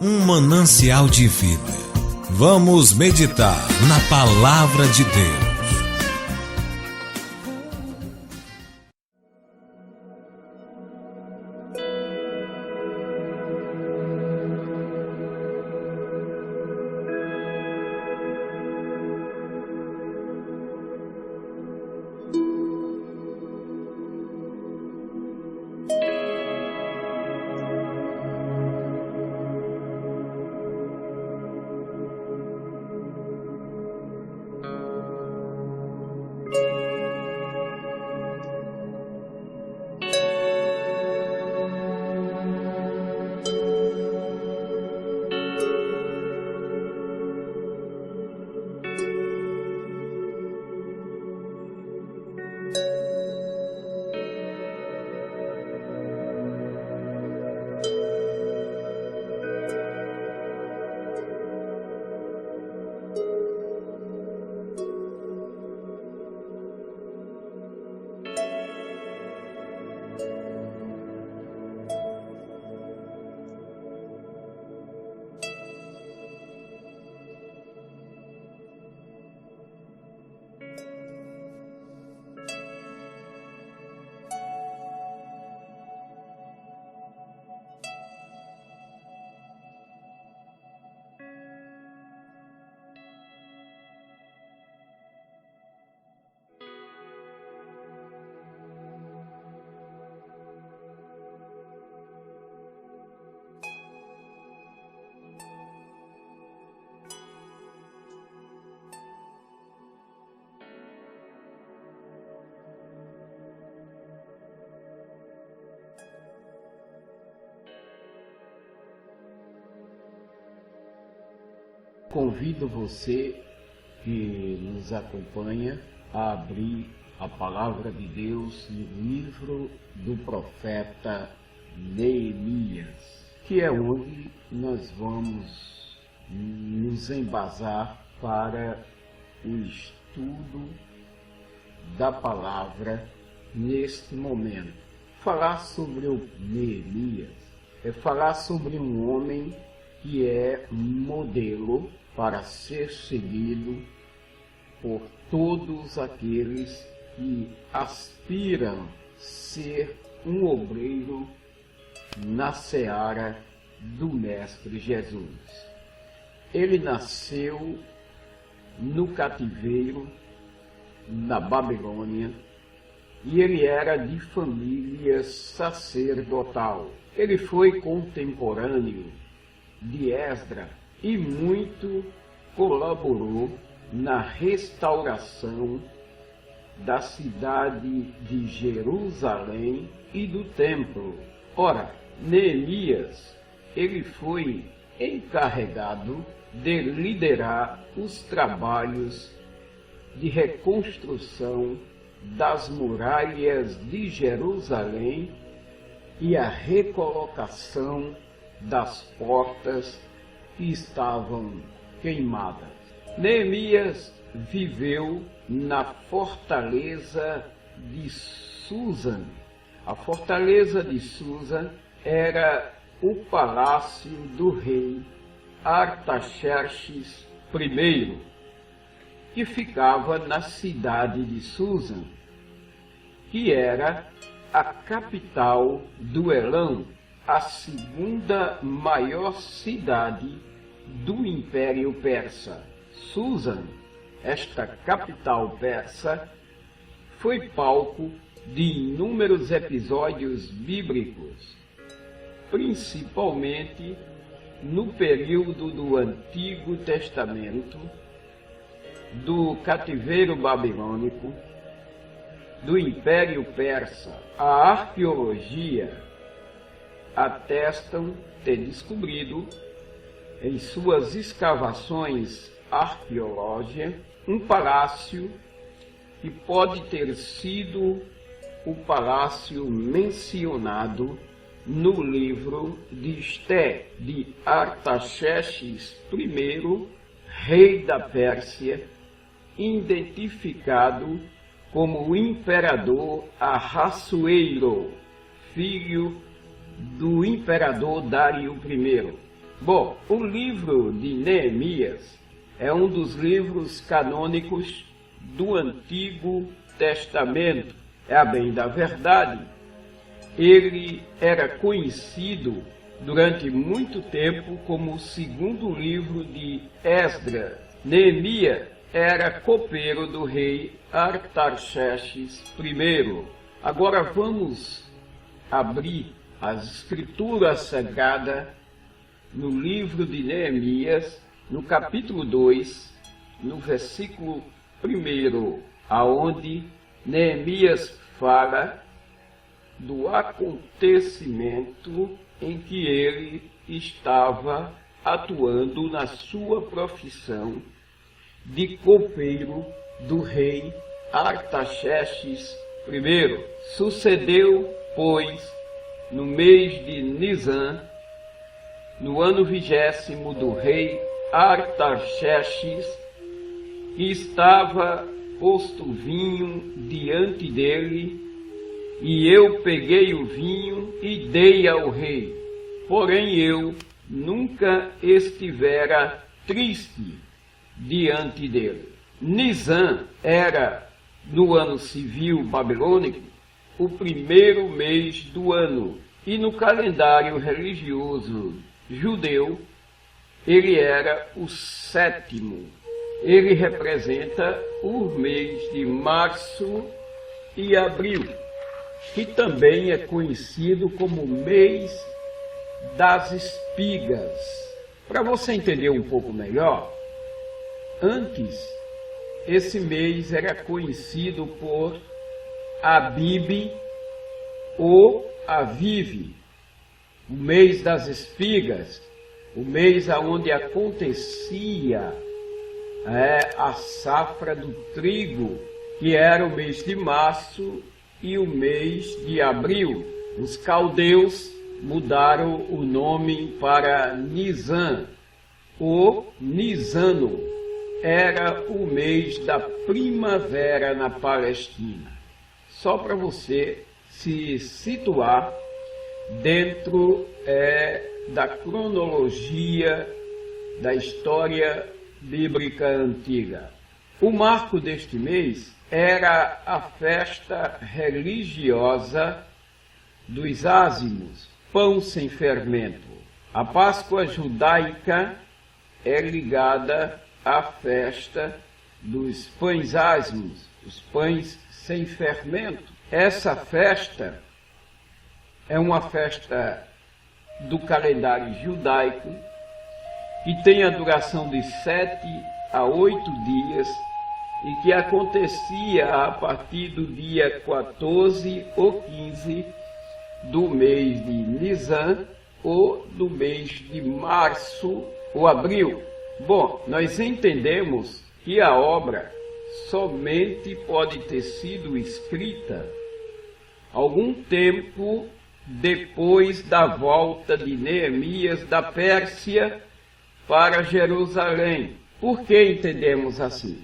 um manancial de vida. Vamos meditar na Palavra de Deus. Convido você que nos acompanha a abrir a Palavra de Deus no livro do profeta Neemias, que é onde nós vamos nos embasar para o estudo da palavra neste momento. Falar sobre o Neemias é falar sobre um homem que é modelo para ser seguido por todos aqueles que aspiram ser um obreiro na seara do Mestre Jesus. Ele nasceu no cativeiro na Babilônia e ele era de família sacerdotal. Ele foi contemporâneo de Esdras e muito colaborou na restauração da cidade de Jerusalém e do templo. Ora, Neemias, ele foi encarregado de liderar os trabalhos de reconstrução das muralhas de Jerusalém e a recolocação das portas que estavam queimadas. Neemias viveu na fortaleza de Susa. A fortaleza de Susa era o palácio do rei Artaxerxes I, que ficava na cidade de Susa, que era a capital do Elão, a segunda maior cidade do Império Persa. Susa, esta capital persa, foi palco de inúmeros episódios bíblicos, principalmente no período do Antigo Testamento, do cativeiro babilônico, do Império Persa. A arqueologia atestam ter descobrido em suas escavações arqueológicas um palácio que pode ter sido o palácio mencionado no livro de Esté, de Artaxerxes I, rei da Pérsia, identificado como o imperador Ahasuero, filho do imperador Dário I. Bom, o livro de Neemias é um dos livros canônicos do Antigo Testamento. É a bem da verdade, ele era conhecido durante muito tempo como o segundo livro de Esdras. Neemias era copeiro do rei Artaxerxes I. Agora vamos abrir as Escrituras Sagradas no livro de Neemias, no capítulo 2, no versículo 1, aonde Neemias fala do acontecimento em que ele estava atuando na sua profissão de copeiro do rei Artaxerxes I. Sucedeu, pois, no mês de Nisan, no ano 20º do rei Artaxerxes, que estava posto vinho diante dele, e eu peguei o vinho e dei ao rei. Porém eu nunca estivera triste diante dele. Nisan era, no ano civil babilônico, o primeiro mês do ano, e no calendário religioso judeu, ele era o 7º. Ele representa o mês de março e abril, que também é conhecido como mês das espigas. Para você entender um pouco melhor, antes esse mês era conhecido por Abib ou Aviv, o mês das espigas, o mês onde acontecia a safra do trigo, que era o mês de março e o mês de abril. Os caldeus mudaram o nome para Nisan. O Nisano era o mês da primavera na Palestina. Só para você se situar dentro da cronologia da história bíblica antiga. O marco deste mês era a festa religiosa dos ázimos, pão sem fermento. A Páscoa judaica é ligada à festa dos pães ázimos, os pães sem fermento. Essa festa é uma festa do calendário judaico que tem a duração de 7 a 8 dias e que acontecia a partir do dia 14 ou 15 do mês de Nisan ou do mês de março ou abril. Bom, nós entendemos que a obra somente pode ter sido escrita algum tempo depois da volta de Neemias da Pérsia para Jerusalém. Por que entendemos assim?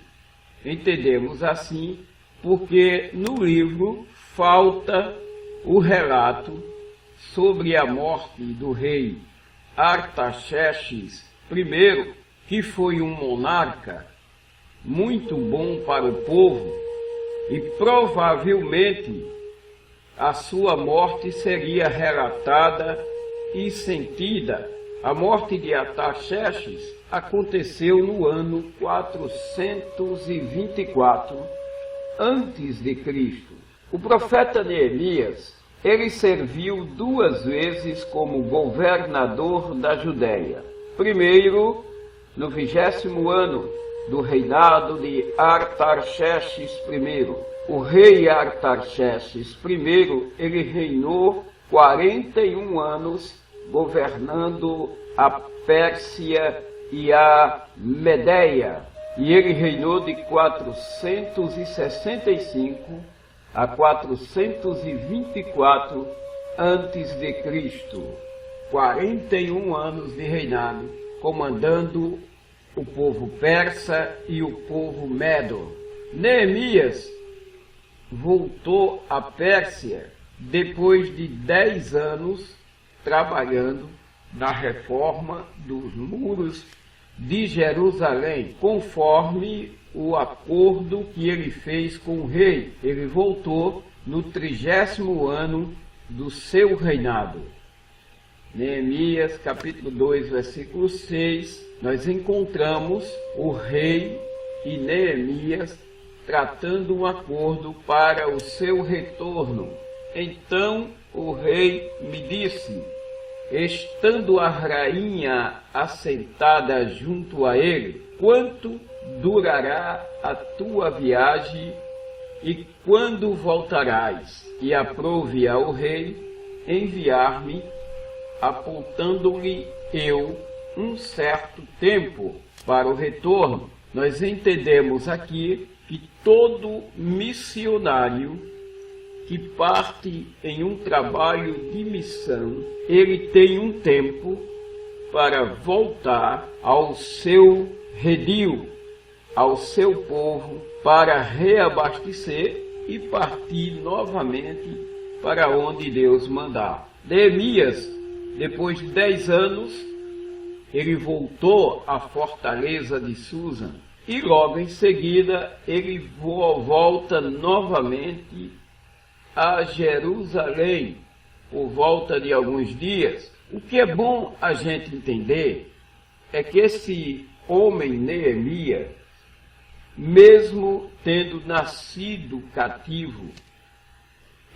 Entendemos assim porque no livro falta o relato sobre a morte do rei Artaxerxes I, que foi um monarca muito bom para o povo e provavelmente a sua morte seria relatada e sentida. A morte de Artaxerxes aconteceu no ano 424 a.C. O profeta Neemias, ele serviu 2 vezes como governador da Judéia. Primeiro, no 20º ano do reinado de Artaxerxes I. O rei Artaxerxes I, ele reinou 41 anos, governando a Pérsia e a Medeia. E ele reinou de 465 a 424 a.C. 41 anos de reinado, comandando o povo persa e o povo medo. Neemias voltou à Pérsia depois de 10 anos trabalhando na reforma dos muros de Jerusalém, conforme o acordo que ele fez com o rei. Ele voltou no 30º ano do seu reinado. Neemias, capítulo 2, versículo 6, nós encontramos o rei e Neemias tratando um acordo para o seu retorno. Então o rei me disse, estando a rainha assentada junto a ele, quanto durará a tua viagem e quando voltarás? E aprouve ao rei enviar-me, apontando-lhe eu um certo tempo para o retorno. Nós entendemos aqui que todo missionário que parte em um trabalho de missão, ele tem um tempo para voltar ao seu redil, ao seu povo, para reabastecer e partir novamente para onde Deus mandar. Neemias, depois de 10 anos, ele voltou à fortaleza de Susa e logo em seguida ele volta novamente a Jerusalém por volta de alguns dias. O que é bom a gente entender é que esse homem Neemias, mesmo tendo nascido cativo,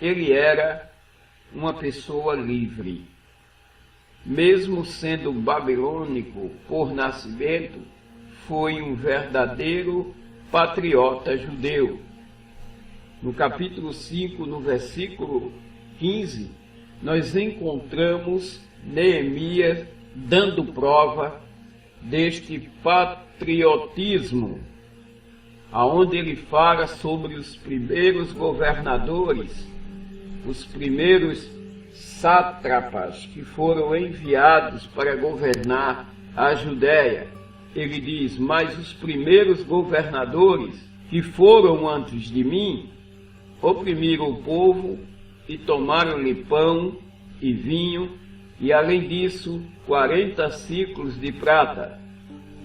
ele era uma pessoa livre. Mesmo sendo babilônico por nascimento, foi um verdadeiro patriota judeu. No capítulo 5, no versículo 15, nós encontramos Neemias dando prova deste patriotismo, aonde ele fala sobre os primeiros governadores, os primeiros sátrapas que foram enviados para governar a Judéia. Ele diz, mas os primeiros governadores que foram antes de mim, oprimiram o povo e tomaram-lhe pão e vinho, e além disso 40 ciclos de prata,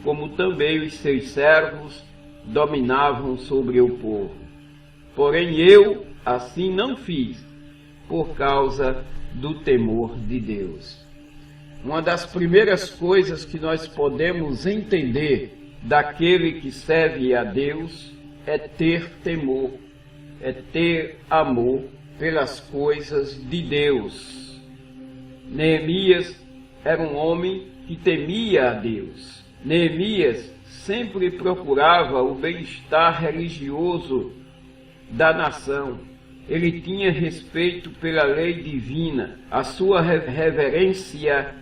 como também os seus servos dominavam sobre o povo. Porém eu assim não fiz, por causa do temor de Deus. Uma das primeiras coisas que nós podemos entender daquele que serve a Deus é ter temor, é ter amor pelas coisas de Deus. Neemias era um homem que temia a Deus. Neemias sempre procurava o bem-estar religioso da nação. Ele tinha respeito pela lei divina. A sua reverência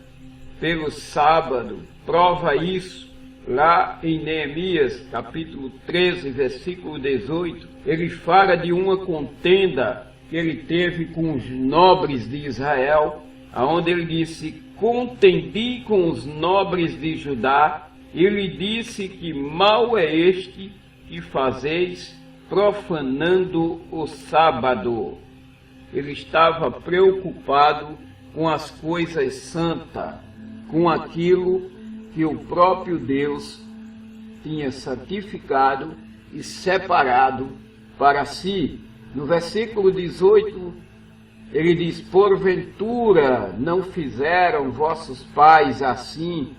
pelo sábado prova isso. Lá em Neemias, capítulo 13, versículo 18, ele fala de uma contenda que ele teve com os nobres de Israel, aonde ele disse, contendi com os nobres de Judá, e lhe disse que mal é este que fazeis, profanando o sábado. Ele estava preocupado com as coisas santas, com aquilo que o próprio Deus tinha santificado e separado para si. No versículo 18, ele diz, porventura não fizeram vossos pais assim,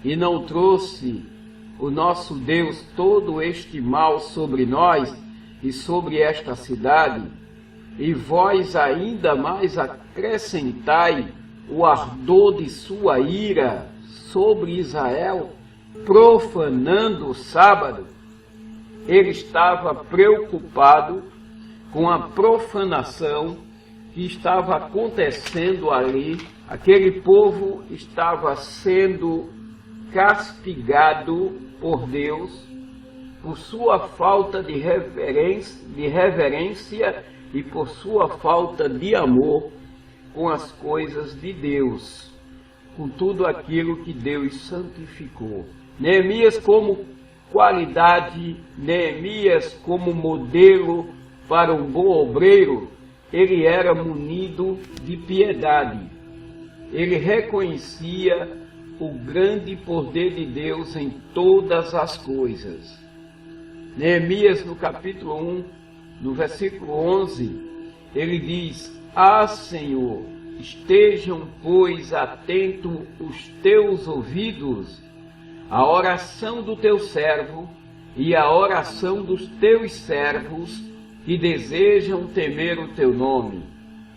e não trouxe o nosso Deus todo este mal sobre nós e sobre esta cidade, e vós ainda mais acrescentai o ardor de sua ira sobre Israel, profanando o sábado. Ele estava preocupado com a profanação que estava acontecendo ali. Aquele povo estava sendo castigado por Deus por sua falta de reverência e por sua falta de amor com as coisas de Deus, com tudo aquilo que Deus santificou. Neemias como qualidade, Neemias como modelo para um bom obreiro, ele era munido de piedade. ele reconhecia o grande poder de Deus em todas as coisas. Neemias, no capítulo 1, no versículo 11, ele diz: Ah, Senhor, estejam, pois, atentos os teus ouvidos à oração do teu servo e à oração dos teus servos que desejam temer o teu nome,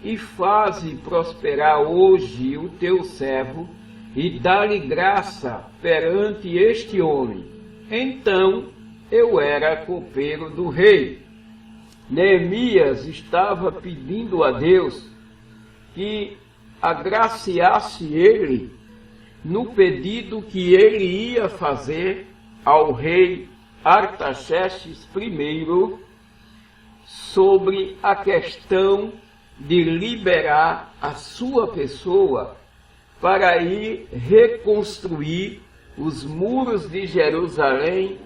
e faze prosperar hoje o teu servo, e dá-lhe graça perante este homem. Então eu era copeiro do rei. Neemias estava pedindo a Deus que agraciasse ele no pedido que ele ia fazer ao rei Artaxerxes I sobre a questão de liberar a sua pessoa para ir reconstruir os muros de Jerusalém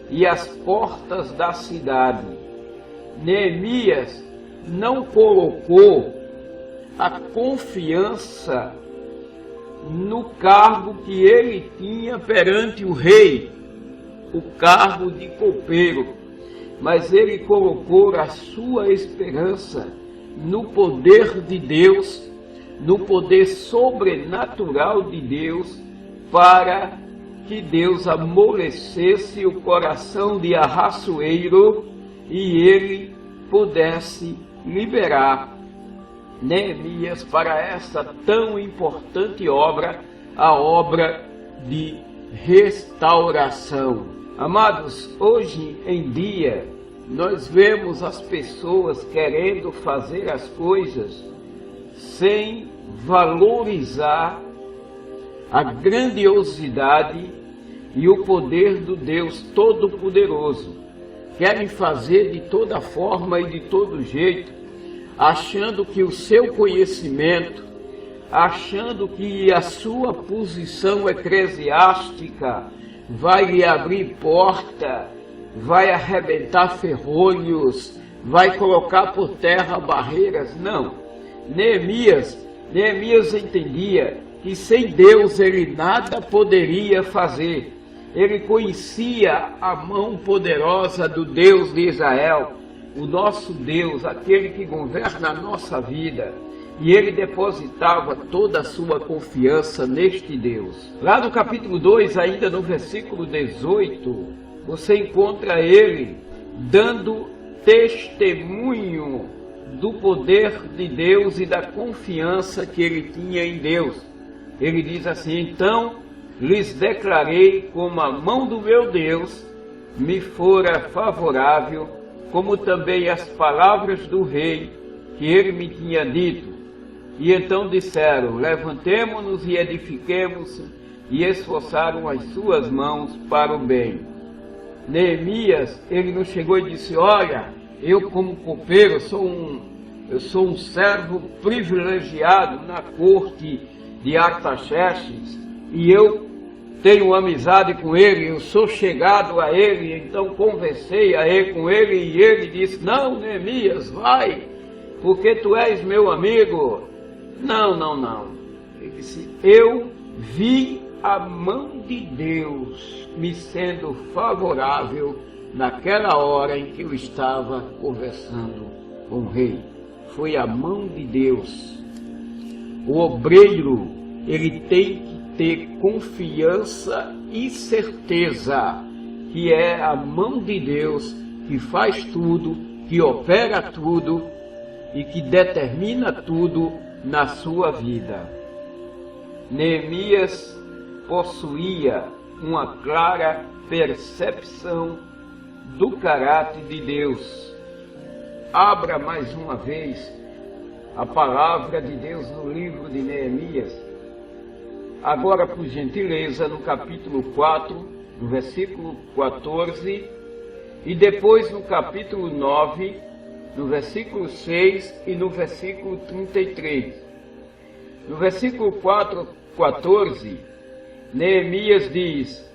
e as portas da cidade. Neemias não colocou a confiança no cargo que ele tinha perante o rei, o cargo de copeiro, mas ele colocou a sua esperança no poder de Deus, no poder sobrenatural de Deus, para que Deus amolecesse o coração de Ahasuero e ele pudesse liberar Neemias para essa tão importante obra, a obra de restauração. Amados, hoje em dia, nós vemos as pessoas querendo fazer as coisas sem valorizar a grandiosidade e o poder do Deus Todo-Poderoso. Querem fazer de toda forma e de todo jeito, achando que o seu conhecimento, achando que a sua posição eclesiástica vai lhe abrir porta, vai arrebentar ferrolhos, vai colocar por terra barreiras. Não. Neemias entendia que sem Deus ele nada poderia fazer. Ele conhecia a mão poderosa do Deus de Israel, o nosso Deus, aquele que governa a nossa vida. E ele depositava toda a sua confiança neste Deus. Lá no capítulo 2, ainda no versículo 18, você encontra ele dando testemunho do poder de Deus e da confiança que ele tinha em Deus. Ele diz assim: então lhes declarei como a mão do meu Deus me fora favorável, como também as palavras do rei que ele me tinha dito. E então disseram: levantemo-nos e edifiquemos, e esforçaram as suas mãos para o bem. Neemias, ele não chegou e disse: olha, eu como copeiro eu sou um servo privilegiado na corte de Artaxerxes, e eu tenho amizade com ele, eu sou chegado a ele, então conversei com ele, e ele disse: não, Neemias, vai, porque tu és meu amigo. Não. Ele disse: eu vi a mão de Deus me sendo favorável naquela hora em que eu estava conversando com o rei. Foi a mão de Deus. O obreiro, ele tem que ter confiança e certeza que é a mão de Deus que faz tudo, que opera tudo e que determina tudo na sua vida. Neemias possuía uma clara percepção do caráter de Deus. Abra mais uma vez a palavra de Deus no livro de Neemias. Agora, por gentileza, no capítulo 4, no versículo 14, e depois no capítulo 9, no versículo 6 e no versículo 33. No versículo 14, Neemias diz: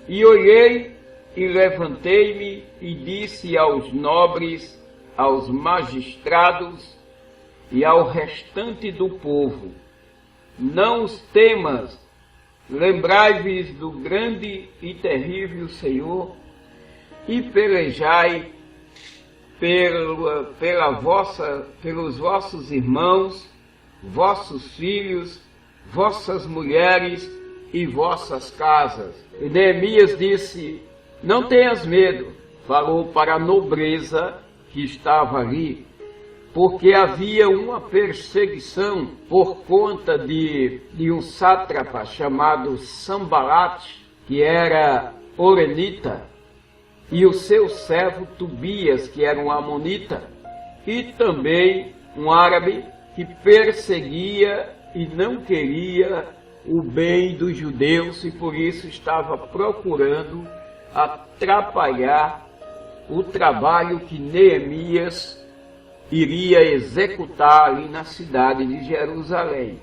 e olhei e levantei-me e disse aos nobres, aos magistrados e ao restante do povo: não os temas, lembrai-vos do grande e terrível Senhor, e pelejai pelos vossos irmãos, vossos filhos, vossas mulheres e vossas casas. E Neemias disse, não tenhas medo, falou para a nobreza que estava ali, porque havia uma perseguição por conta de um sátrapa chamado Sambalate, que era horenita, e o seu servo Tobias, que era um amonita, e também um árabe que perseguia e não queria o bem dos judeus e por isso estava procurando atrapalhar o trabalho que Neemias iria executar ali na cidade de Jerusalém.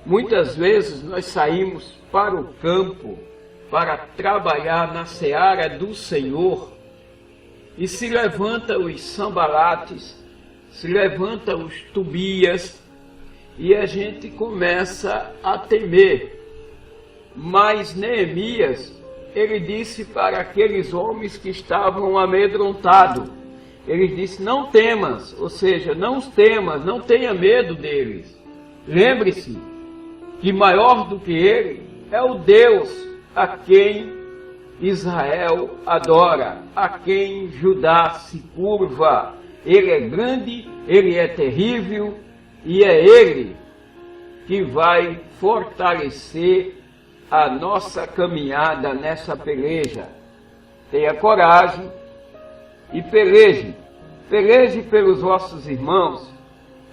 Muitas vezes nós saímos para o campo para trabalhar na seara do Senhor e se levantam os Sambalates, se levantam os Tobias e a gente começa a temer. Mas Neemias, ele disse para aqueles homens que estavam amedrontados, ele disse, não temas, ou seja, não os temas, não tenha medo deles. Lembre-se que maior do que ele é o Deus a quem Israel adora, a quem Judá se curva. Ele é grande, ele é terrível e é ele que vai fortalecer a nossa caminhada nessa peleja. Tenha coragem e peleje. Peleje pelos vossos irmãos,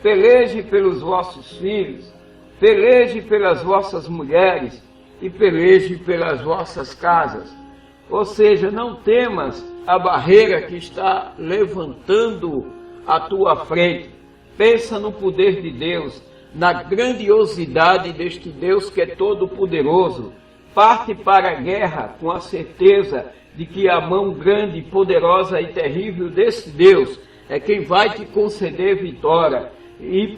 peleje pelos vossos filhos, peleje pelas vossas mulheres e peleje pelas vossas casas. Ou seja, não temas a barreira que está levantando à tua frente. Pensa no poder de Deus, na grandiosidade deste Deus que é todo poderoso. Parte para a guerra com a certeza de que a mão grande, poderosa e terrível desse Deus é quem vai te conceder vitória. E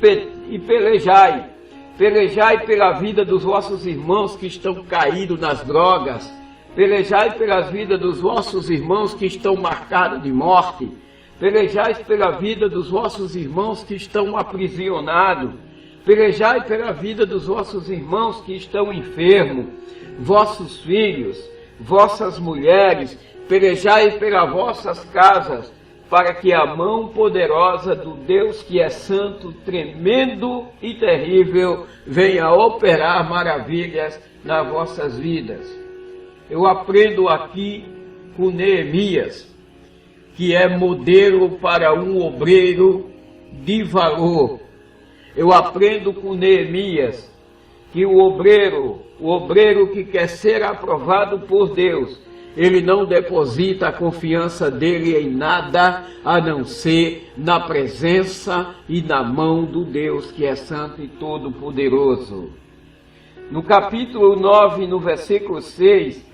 pelejai. Pelejai pela vida dos vossos irmãos que estão caídos nas drogas. Pelejai pela vida dos vossos irmãos que estão marcados de morte. Pelejai pela vida dos vossos irmãos que estão aprisionados. Pelejai pela vida dos vossos irmãos que estão enfermos. Vossos filhos, vossas mulheres, pelejai pelas vossas casas, para que a mão poderosa do Deus que é santo, tremendo e terrível, venha operar maravilhas nas vossas vidas. Eu aprendo aqui com Neemias, que é modelo para um obreiro de valor. Eu aprendo com Neemias que o obreiro que quer ser aprovado por Deus, ele não deposita a confiança dele em nada, a não ser na presença e na mão do Deus que é santo e todo-poderoso. No capítulo 9, no versículo 6,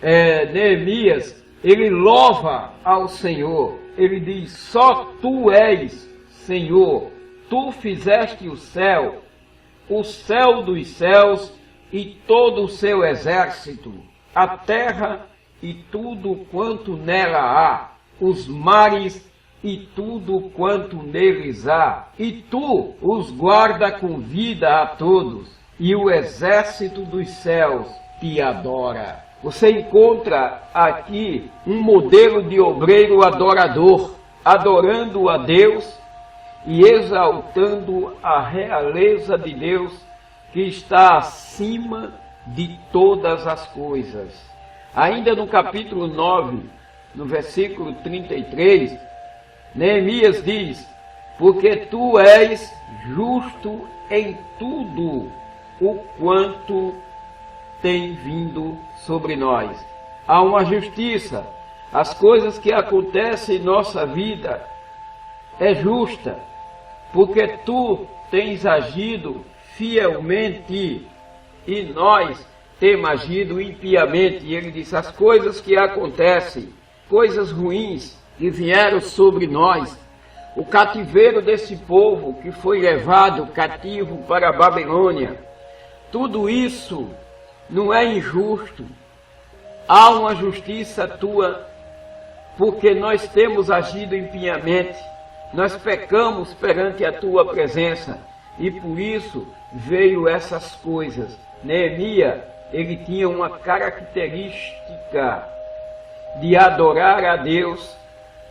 Neemias, ele louva ao Senhor. Ele diz, só Tu és, Senhor, Tu fizeste o céu dos céus e todo o seu exército, a terra e tudo quanto nela há, os mares e tudo quanto neles há, e Tu os guarda com vida a todos, e o exército dos céus te adora. Você encontra aqui um modelo de obreiro adorador, adorando a Deus e exaltando a realeza de Deus que está acima de todas as coisas. Ainda no capítulo 9, no versículo 33, Neemias diz, porque Tu és justo em tudo o quanto tem vindo sobre nós. Há uma justiça. As coisas que acontecem em nossa vida é justa, porque Tu tens agido fielmente e nós temos agido impiamente. E ele diz, as coisas que acontecem, coisas ruins que vieram sobre nós, o cativeiro desse povo que foi levado cativo para a Babilônia, tudo isso não é injusto. Há uma justiça tua, porque nós temos agido impiamente, nós pecamos perante a tua presença, e por isso veio essas coisas. Neemias, ele tinha uma característica de adorar a Deus,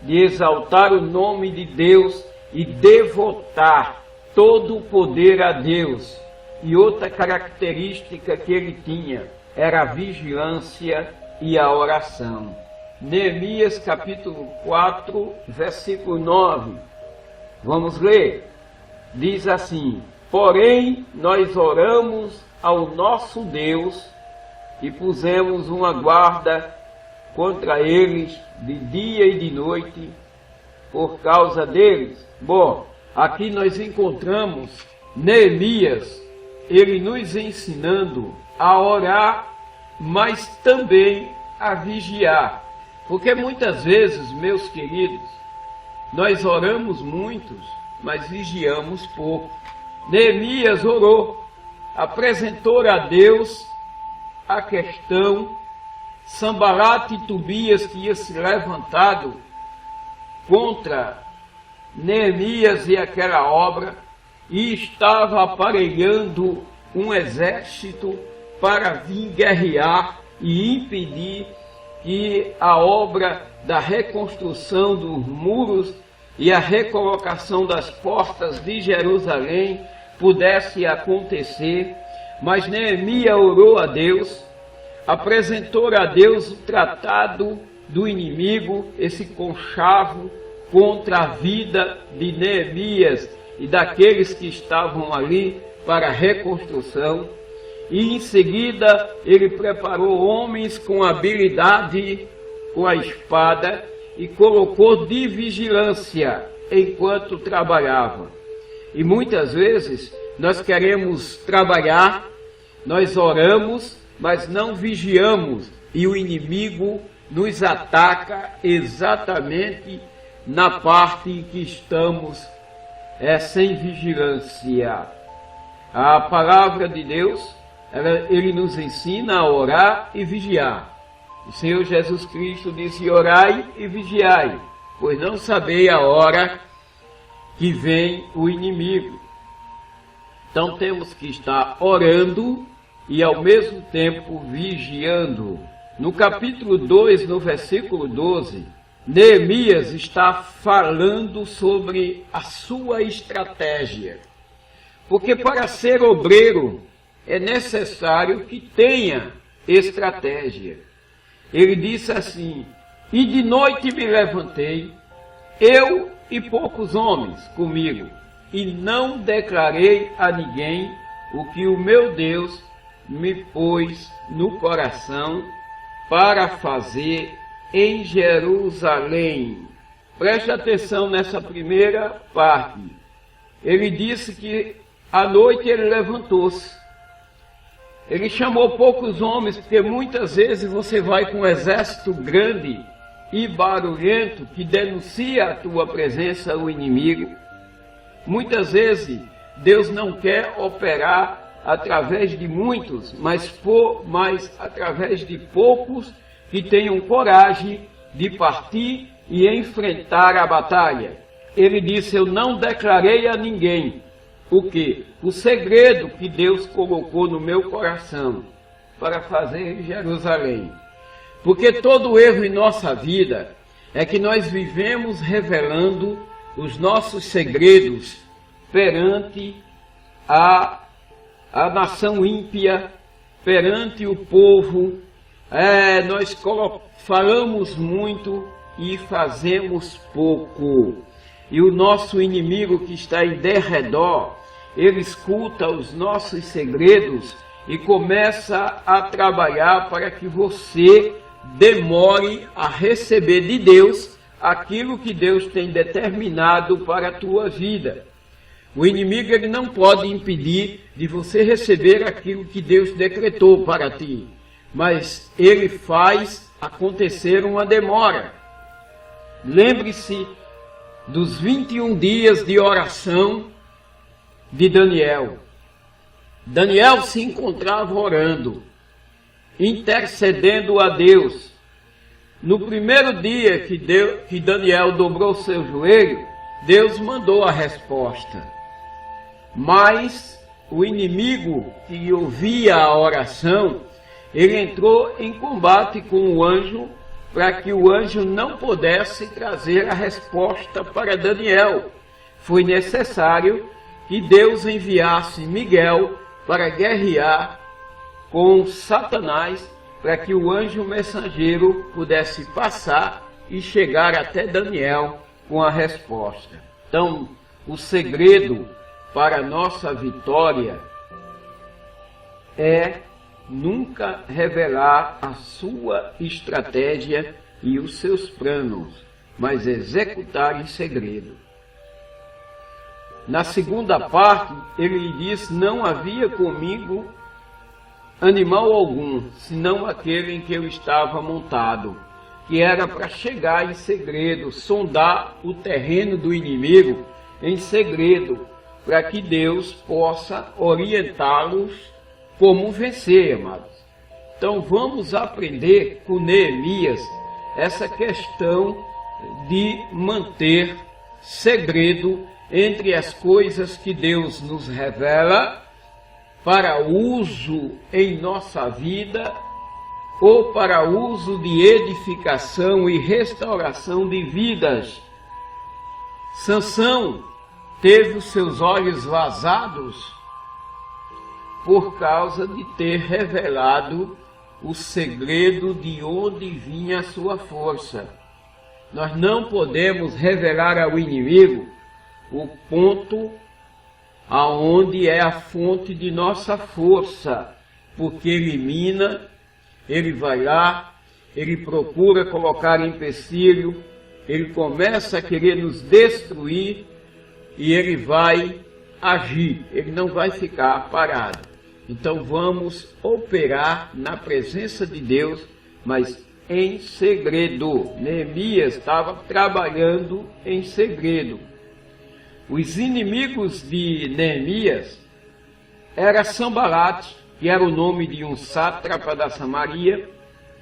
de exaltar o nome de Deus e devotar todo o poder a Deus. E outra característica que ele tinha era a vigilância e a oração. Neemias capítulo 4, versículo 9. Vamos ler. Diz assim: porém, nós oramos ao nosso Deus e pusemos uma guarda contra eles de dia e de noite por causa deles. Bom, aqui nós encontramos Neemias, ele nos ensinando a orar, mas também a vigiar. Porque muitas vezes, meus queridos, nós oramos muitos, mas vigiamos pouco. Neemias orou, apresentou a Deus a questão. Sambalate e Tobias tinham se levantado contra Neemias e aquela obra, e estava aparelhando um exército para vir guerrear e impedir que a obra da reconstrução dos muros e a recolocação das portas de Jerusalém pudesse acontecer. Mas Neemias orou a Deus, apresentou a Deus o tratado do inimigo, esse conchavo contra a vida de Neemias e daqueles que estavam ali para a reconstrução. E em seguida ele preparou homens com habilidade com a espada e colocou de vigilância enquanto trabalhava. E muitas vezes nós queremos trabalhar, nós oramos, mas não vigiamos, e o inimigo nos ataca exatamente na parte em que estamos sem vigilância. A palavra de Deus, ele nos ensina a orar e vigiar. O Senhor Jesus Cristo disse: orai e vigiai, pois não sabeis a hora que vem o inimigo. Então temos que estar orando e ao mesmo tempo vigiando. No capítulo 2, no versículo 12, Neemias está falando sobre a sua estratégia. Porque para ser obreiro é necessário que tenha estratégia. Ele disse assim: e de noite me levantei, eu e poucos homens comigo, e não declarei a ninguém o que o meu Deus me pôs no coração para fazer em Jerusalém. Preste atenção nessa primeira parte. Ele disse que à noite ele levantou-se. Ele chamou poucos homens, porque muitas vezes você vai com um exército grande e barulhento que denuncia a tua presença ao inimigo. Muitas vezes Deus não quer operar através de muitos, mas através de poucos que tenham coragem de partir e enfrentar a batalha. Ele disse: eu não declarei a ninguém o que? O segredo que Deus colocou no meu coração para fazer em Jerusalém. Porque todo erro em nossa vida é que nós vivemos revelando os nossos segredos perante a nação ímpia, perante o povo. Nós falamos muito e fazemos pouco. E o nosso inimigo que está em derredor, ele escuta os nossos segredos e começa a trabalhar para que você demore a receber de Deus aquilo que Deus tem determinado para a tua vida. O inimigo, ele não pode impedir de você receber aquilo que Deus decretou para ti, mas ele faz acontecer uma demora. Lembre-se dos 21 dias de oração de Daniel. Daniel se encontrava orando, intercedendo a Deus. No primeiro dia que Daniel dobrou seu joelho, Deus mandou a resposta. Mas o inimigo que ouvia a oração, ele entrou em combate com o anjo, para que o anjo não pudesse trazer a resposta para Daniel. Foi necessário que Deus enviasse Miguel para guerrear com Satanás, para que o anjo mensageiro pudesse passar e chegar até Daniel com a resposta. Então, o segredo para a nossa vitória é nunca revelar a sua estratégia e os seus planos, mas executar em segredo. Na segunda parte, ele diz: não havia comigo animal algum, senão aquele em que eu estava montado, que era para chegar em segredo, sondar o terreno do inimigo em segredo, para que Deus possa orientá-los como vencer, amados. Então vamos aprender com Neemias essa questão de manter segredo entre as coisas que Deus nos revela para uso em nossa vida ou para uso de edificação e restauração de vidas. Sansão teve os seus olhos vazados por causa de ter revelado o segredo de onde vinha a sua força. Nós não podemos revelar ao inimigo o ponto aonde é a fonte de nossa força, porque ele mina, ele vai lá, ele procura colocar empecilho, ele começa a querer nos destruir e ele vai agir, ele não vai ficar parado. Então vamos operar na presença de Deus, mas em segredo. Neemias estava trabalhando em segredo. Os inimigos de Neemias era Sambalate, que era o nome de um sátrapa da Samaria,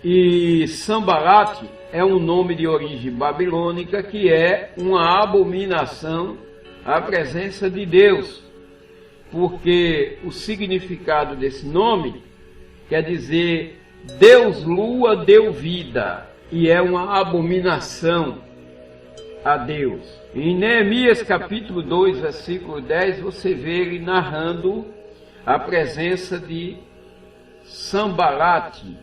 e Sambalate é um nome de origem babilônica, que é uma abominação à presença de Deus, porque o significado desse nome quer dizer Deus Lua deu vida, e é uma abominação a Deus. Em Neemias capítulo 2, versículo 10, você vê ele narrando a presença de Sambalate.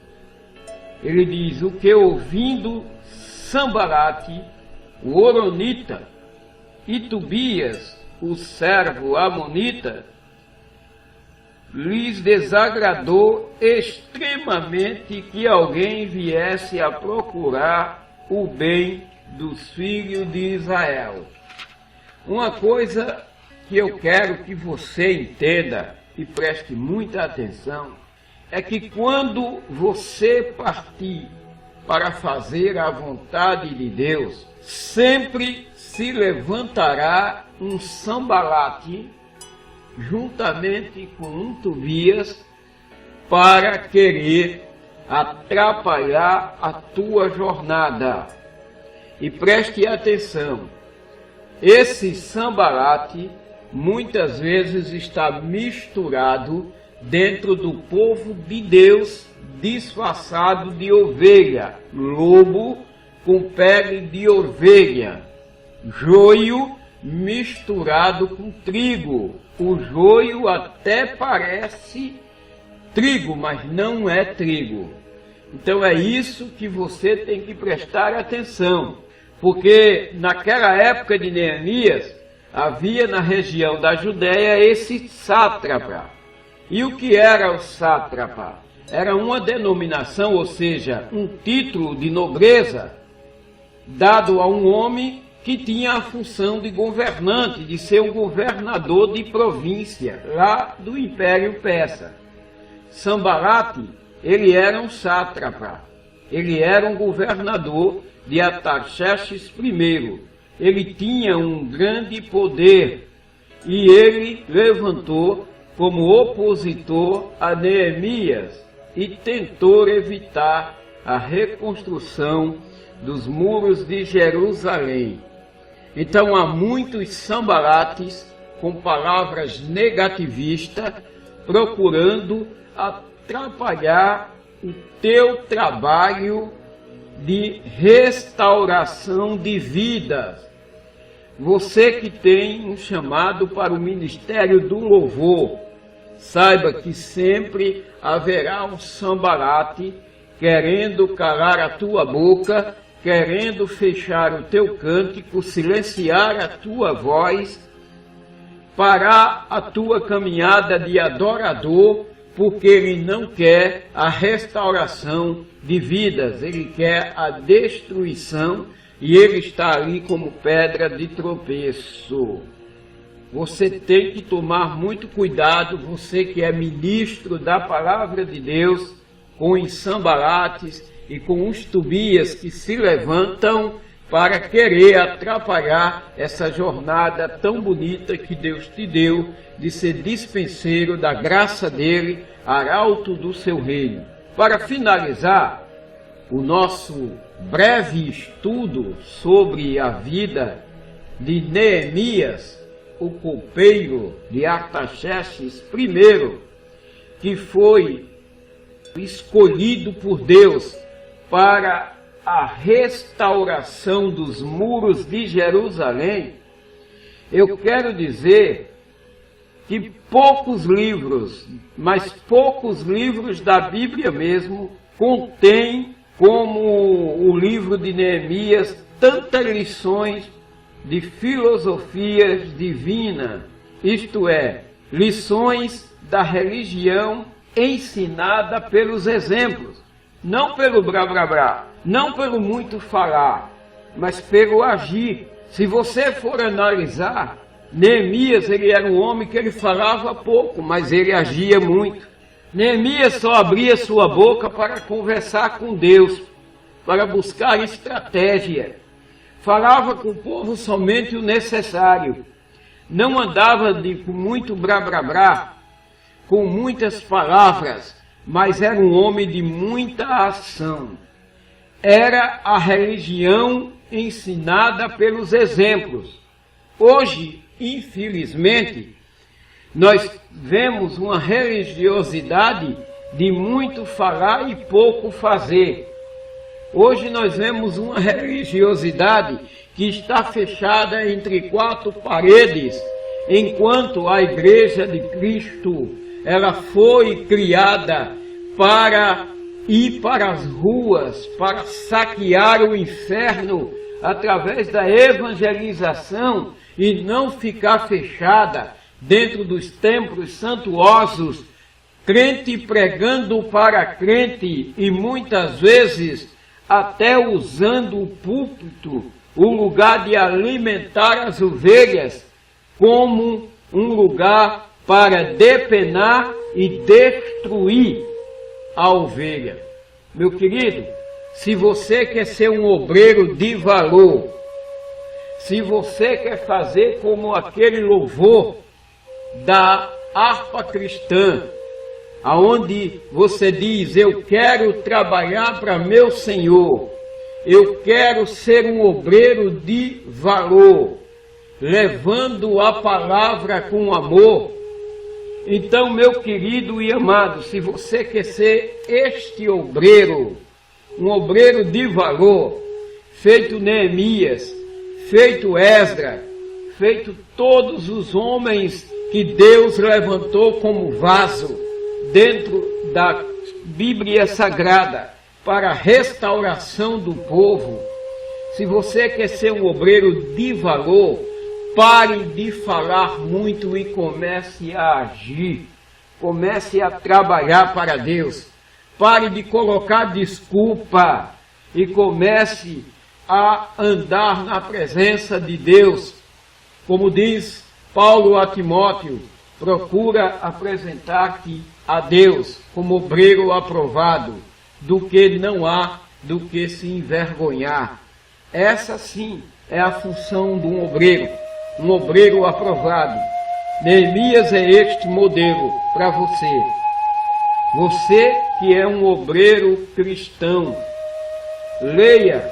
Ele diz: o que ouvindo Sambalate, o Horonita, e Tobias, o servo amonita, lhes desagradou extremamente que alguém viesse a procurar o bem dos filhos de Israel. Uma coisa que eu quero que você entenda e preste muita atenção é que quando você partir para fazer a vontade de Deus, sempre se levantará um Sambalate juntamente com um Tobias para querer atrapalhar a tua jornada. E preste atenção, esse Sambalate muitas vezes está misturado dentro do povo de Deus, disfarçado de ovelha, lobo com pele de ovelha, joio misturado com trigo. O joio até parece trigo, mas não é trigo. Então é isso que você tem que prestar atenção, porque naquela época de Neemias havia na região da Judéia esse sátrapa. E o que era o sátrapa? Era uma denominação, ou seja, um título de nobreza dado a um homem que tinha a função de governante, de ser um governador de província, lá do Império Persa. Sambalate, ele era um sátrapa, ele era um governador de Artaxerxes I. Ele tinha um grande poder e ele levantou como opositor a Neemias e tentou evitar a reconstrução dos muros de Jerusalém. Então há muitos Sanbalates com palavras negativistas procurando atrapalhar o teu trabalho de restauração de vidas. Você que tem um chamado para o ministério do louvor, saiba que sempre haverá um Sanbalate querendo calar a tua boca, querendo fechar o teu cântico, silenciar a tua voz, parar a tua caminhada de adorador, porque ele não quer a restauração de vidas, ele quer a destruição e ele está ali como pedra de tropeço. Você tem que tomar muito cuidado, você que é ministro da palavra de Deus, com os Sanbalates e com os Tobias que se levantam para querer atrapalhar essa jornada tão bonita que Deus te deu de ser dispenseiro da graça dele, arauto do seu reino. Para finalizar o nosso breve estudo sobre a vida de Neemias, o copeiro de Artaxerxes I, que foi escolhido por Deus para a restauração dos muros de Jerusalém, eu quero dizer que poucos livros, mas poucos livros da Bíblia mesmo, contêm, como o livro de Neemias, tantas lições de filosofia divina, isto é, lições da religião ensinada pelos exemplos, não pelo blá blá blá, não pelo muito falar, mas pelo agir. Se você for analisar, Neemias, ele era um homem que ele falava pouco, mas ele agia muito. Neemias só abria sua boca para conversar com Deus, para buscar estratégia. Falava com o povo somente o necessário. Não andava com muito blá blá blá, com muitas palavras, mas era um homem de muita ação. Era a religião ensinada pelos exemplos. Hoje, infelizmente, nós vemos uma religiosidade de muito falar e pouco fazer. Hoje nós vemos uma religiosidade que está fechada entre quatro paredes, enquanto a Igreja de Cristo, ela foi criada para ir para as ruas, para saquear o inferno através da evangelização e não ficar fechada dentro dos templos santuosos, crente pregando para crente e muitas vezes até usando o púlpito, o lugar de alimentar as ovelhas, como um lugar para depenar e destruir a ovelha. Meu querido, se você quer ser um obreiro de valor, se você quer fazer como aquele louvor da harpa cristã, aonde você diz: eu quero trabalhar para meu Senhor, eu quero ser um obreiro de valor, levando a palavra com amor. Então, meu querido e amado, se você quer ser este obreiro, um obreiro de valor, feito Neemias, feito Esdras, feito todos os homens que Deus levantou como vaso dentro da Bíblia Sagrada para a restauração do povo, se você quer ser um obreiro de valor, pare de falar muito e comece a agir, comece a trabalhar para Deus, pare de colocar desculpa e comece a andar na presença de Deus. Como diz Paulo a Timóteo, procura apresentar-te a Deus como obreiro aprovado, do que não há do que se envergonhar. Essa sim é a função de um obreiro aprovado. Neemias é este modelo para você. Você que é um obreiro cristão, leia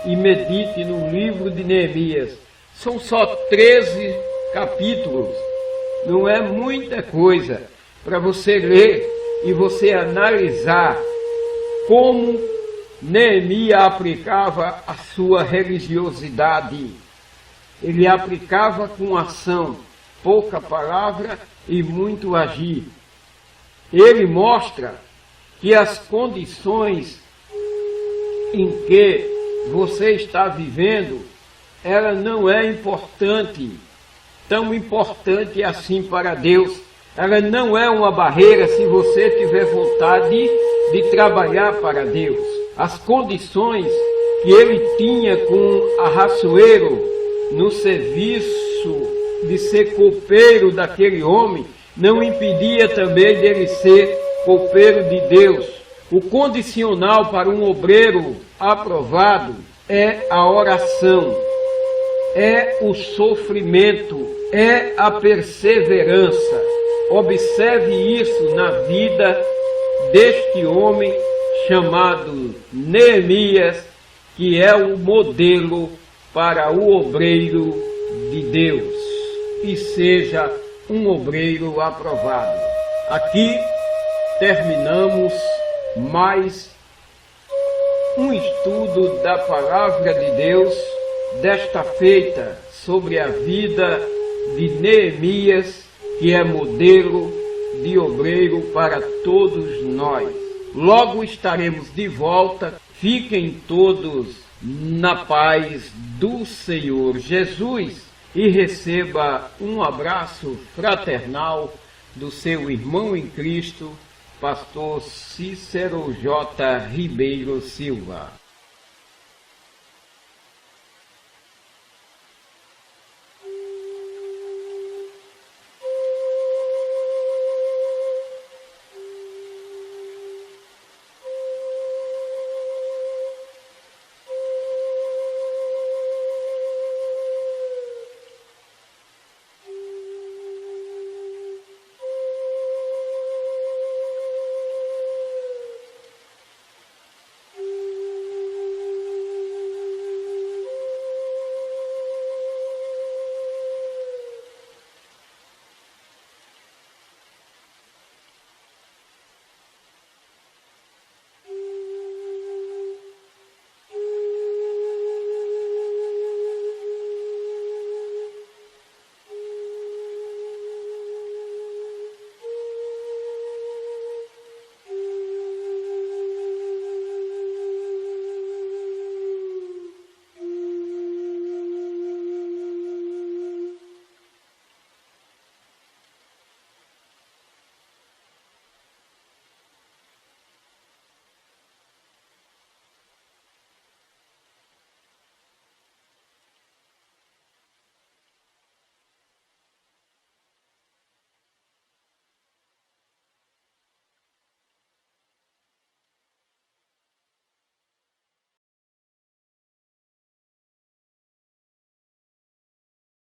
e medite no livro de Neemias. São só 13 capítulos, não é muita coisa para você ler e você analisar como Neemias aplicava a sua religiosidade. Ele aplicava com ação, pouca palavra e muito agir. Ele mostra que as condições em que você está vivendo, ela não é importante, tão importante assim para Deus. Ela não é uma barreira se você tiver vontade de trabalhar para Deus. As condições que ele tinha com Ahasuero no serviço de ser copeiro daquele homem, não impedia também dele ser copeiro de Deus. O condicional para um obreiro aprovado é a oração, é o sofrimento, é a perseverança. Observe isso na vida deste homem chamado Neemias, que é o modelo para o obreiro de Deus, e seja um obreiro aprovado. Aqui terminamos mais um estudo da Palavra de Deus, desta feita sobre a vida de Neemias, que é modelo de obreiro para todos nós. Logo estaremos de volta. Fiquem todos na paz do Senhor Jesus e receba um abraço fraternal do seu irmão em Cristo, pastor Cícero J. Ribeiro Silva.